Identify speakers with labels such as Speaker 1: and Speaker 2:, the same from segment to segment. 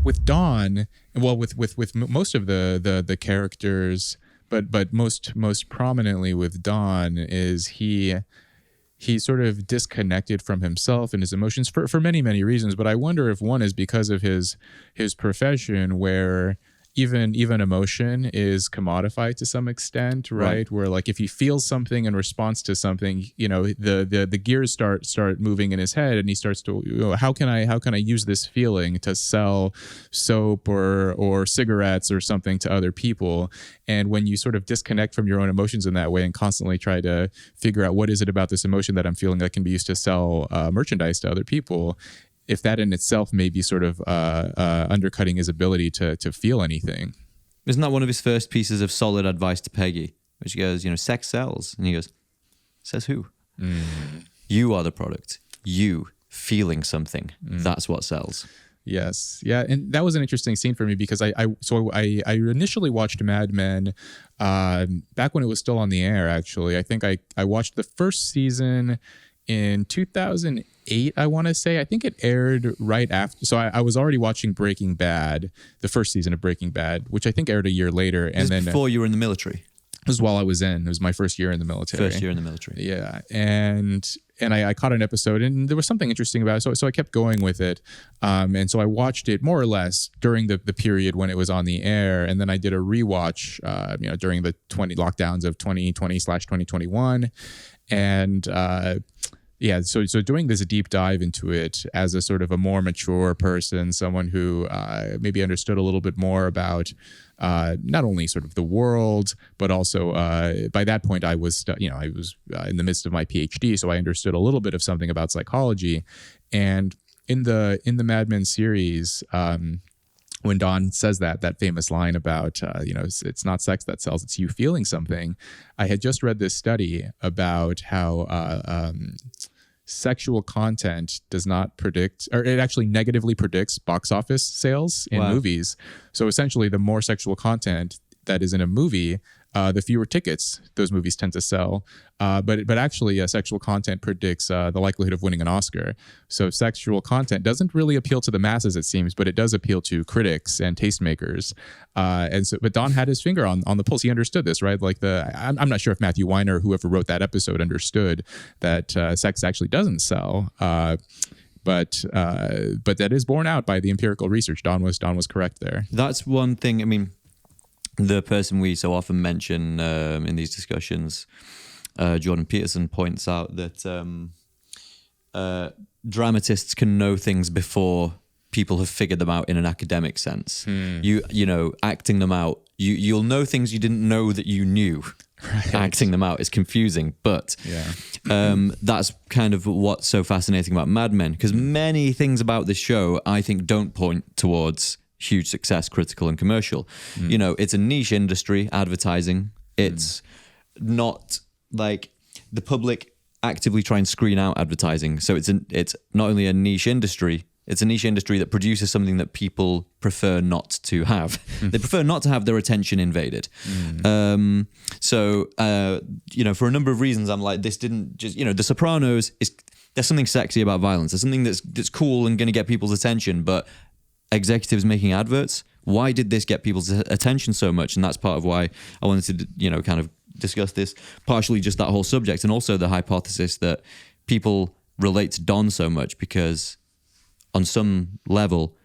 Speaker 1: with Don, well, with most of the characters, but most prominently with Don is he's sort of disconnected from himself and his emotions for many reasons. But I wonder if one is because of his profession, where even emotion is commodified to some extent, right? Where like if he feels something in response to something, the gears start moving in his head, and he starts to, how can I use this feeling to sell soap or cigarettes or something to other people? And when you sort of disconnect from your own emotions in that way and constantly try to figure out what is it about this emotion that I'm feeling that can be used to sell merchandise to other people, if that in itself may be sort of undercutting his ability to feel anything.
Speaker 2: Isn't that one of his first pieces of solid advice to Peggy? Which he goes, sex sells. And he goes, says who? You are the product. You feeling something. That's what sells.
Speaker 1: Yes. Yeah. And that was an interesting scene for me because I initially watched Mad Men back when it was still on the air, actually. I think I watched the first season in 2008, I want to say. I think it aired right after. So I was already watching Breaking Bad, the first season of Breaking Bad, which I think aired a year later. And then
Speaker 2: before you were in the military?
Speaker 1: It was while I was in. It was my first year in the military.
Speaker 2: First year in the military.
Speaker 1: Yeah. And I caught an episode, and there was something interesting about it. So I kept going with it. And so I watched it more or less during the period when it was on the air. And then I did a rewatch, during the lockdowns of 2020/2021. And so doing this deep dive into it as a sort of a more mature person, someone who maybe understood a little bit more about not only sort of the world, but also by that point I was in the midst of my PhD, so I understood a little bit of something about psychology. And in the Mad Men series, when Don says that famous line about, it's not sex that sells, it's you feeling something. I had just read this study about how sexual content does not predict, or it actually negatively predicts box office sales in movies. So essentially, the more sexual content that is in a movie, the fewer tickets those movies tend to sell. But actually, sexual content predicts the likelihood of winning an Oscar. So sexual content doesn't really appeal to the masses, it seems, but it does appeal to critics and tastemakers. But Don had his finger on the pulse. He understood this, right? Like I'm not sure if Matthew Weiner or whoever wrote that episode understood that sex actually doesn't sell. But that is borne out by the empirical research. Don was correct there.
Speaker 2: That's one thing. I mean, the person we so often mention in these discussions, Jordan Peterson, points out that dramatists can know things before people have figured them out in an academic sense. Acting them out, you'll know things you didn't know that you knew. Right. Acting them out is confusing, but that's kind of what's so fascinating about Mad Men, because many things about this show I think don't point towards huge success, critical and commercial. It's a niche industry, advertising. It's not like the public actively try and screen out advertising. So it's not only a niche industry, it's a niche industry that produces something that people prefer not to have. They prefer not to have their attention invaded. For a number of reasons, I'm like, this didn't just, The Sopranos there's something sexy about violence. There's something that's cool and going to get people's attention, but executives making adverts, why did this get people's attention so much? And that's part of why I wanted to, kind of discuss this, partially just that whole subject, and also the hypothesis that people relate to Don so much because on some level,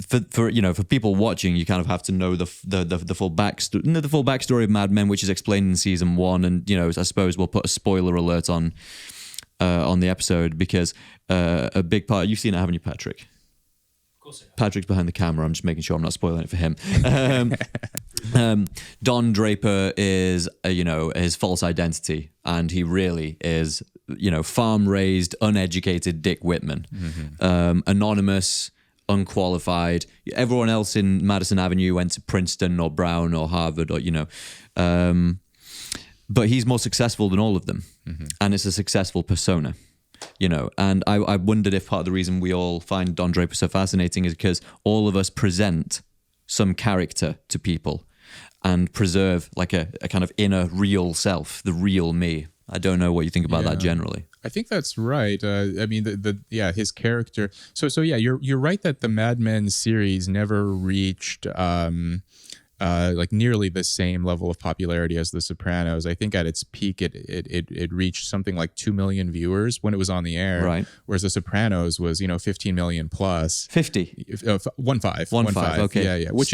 Speaker 2: for people watching, you kind of have to know the full backstory, the full backstory of Mad Men, which is explained in season 1. And, I suppose we'll put a spoiler alert on the episode because a big part, you've seen it, haven't you, Patrick?
Speaker 3: Of course I have.
Speaker 2: Patrick's behind the camera. I'm just making sure I'm not spoiling it for him. Don Draper is, his false identity, and he really is, farm-raised, uneducated Dick Whitman. Anonymous, unqualified. Everyone else in Madison Avenue went to Princeton or Brown or Harvard or, but he's more successful than all of them. And it's a successful persona, and I wondered if part of the reason we all find Don Draper so fascinating is because all of us present some character to people and preserve like a kind of inner real self, the real me. I don't know what you think about that generally.
Speaker 1: I think that's right. I mean, his character. So yeah, you're right that the Mad Men series never reached like nearly the same level of popularity as The Sopranos. I think at its peak, it reached something like 2 million viewers when it was on the air.
Speaker 2: Right.
Speaker 1: Whereas The Sopranos was 15 million plus.
Speaker 2: 50.
Speaker 1: 1.5.
Speaker 2: Okay.
Speaker 1: Yeah. Which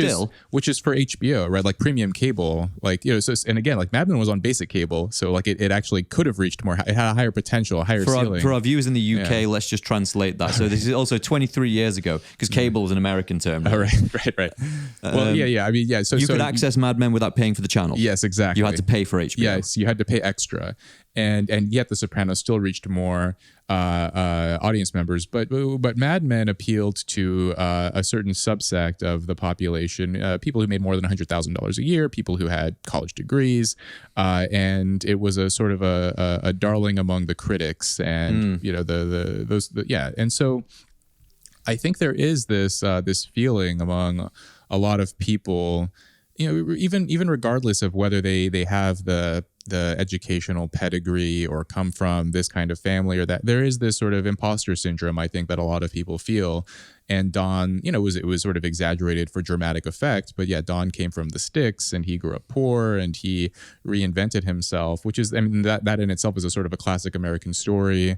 Speaker 1: is for HBO, right? Like premium cable. Like so, and again, like Mad Men was on basic cable, so like it actually could have reached more. It had a higher potential, a higher ceiling.
Speaker 2: For our viewers in the UK, let's just translate that. So this is also 23 years ago, because cable is an American term.
Speaker 1: Oh, right. Well, yeah. I mean, yeah. So
Speaker 2: you could access Mad Men without paying for the channel.
Speaker 1: Yes, exactly.
Speaker 2: You had to pay for HBO.
Speaker 1: Yes, you had to pay extra, and yet The Sopranos still reached more audience members. But Mad Men appealed to a certain subsect of the population, people who made more than $100,000 a year, people who had college degrees, and it was a sort of a darling among the critics, and and so I think there is this feeling among a lot of people, even regardless of whether they have the educational pedigree or come from this kind of family, or that there is this sort of imposter syndrome, I think, that a lot of people feel. And Don, it was sort of exaggerated for dramatic effect, but yeah, Don came from the sticks and he grew up poor and he reinvented himself, which is, I mean, that in itself is a sort of a classic American story.